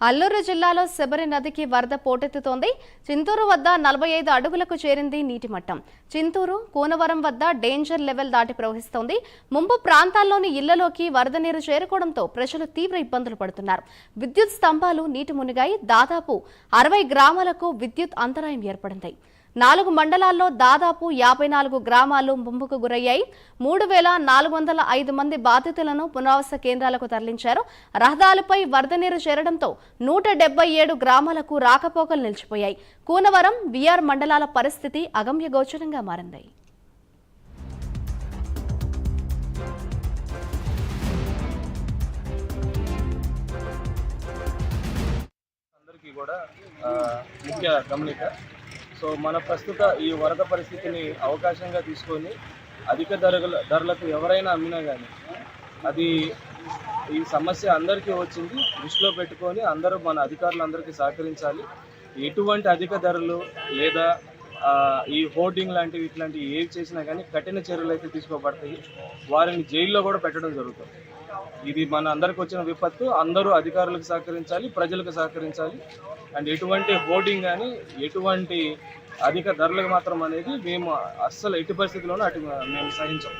అల్లూరు జిల్లాలో శబరి నదికి వరద పోటెత్తుతోంది. చింతూరు వద్ద 45 అడుగులకు చేరింది నీటి మట్టం. చింతూరు, కూనవరం వద్ద డేంజర్ లెవెల్ దాటి ప్రవహిస్తోంది. ముంపు ప్రాంతాల్లోని ఇళ్లలోకి వరద నీరు చేరుకోవడంతో ప్రజలు తీవ్ర ఇబ్బందులు పడుతున్నారు. విద్యుత్ స్తంభాలు నీటి మునిగాయి. దాదాపు 60 గ్రామాలకు విద్యుత్ అంతరాయం ఏర్పడింది. 4 మండలాల్లో దాదాపు 54 గ్రామాలు ముంపుకు గురయ్యాయి. 3,405 మంది బాధితులను పునరావాస కేంద్రాలకు తరలించారు. రహదారులపై వరద నీరు చేరడంతో 177 గ్రామాలకు రాకపోకలు నిలిచిపోయాయి. కూనవరం, విఆర్ మండలాల పరిస్థితి అగమ్యగోచరంగా మారింది. అందరికీ కూడా ముఖ్య గమనిక. సో మన ప్రస్తుత ఈ వరద పరిస్థితిని అవకాశంగా తీసుకొని అధిక ధరలకు ఎవరైనా అమ్మినా కానీ అది ఈ సమస్య అందరికీ వచ్చింది. దృష్టిలో పెట్టుకొని అందరూ మన అధికారులందరికీ సహకరించాలి. ఎటువంటి అధిక ధరలు లేదా ఈ హోర్డింగ్ లాంటివి ఇట్లాంటివి ఏవి చేసినా కానీ కఠిన చర్యలు అయితే తీసుకోబడతాయి. వారిని జైల్లో కూడా పెట్టడం జరుగుతుంది. ఇది మన అందరికి వచ్చిన విపత్తు. అందరూ అధికారులకు సహకరించాలి, ప్రజలకు సహకరించాలి. అండ్ ఎటువంటి హోర్డింగ్ కానీ ఎటువంటి అధిక ధరలకు మాత్రం అనేది మేము అస్సలు ఎట్టి పరిస్థితుల్లోనూ మేము సహించాం.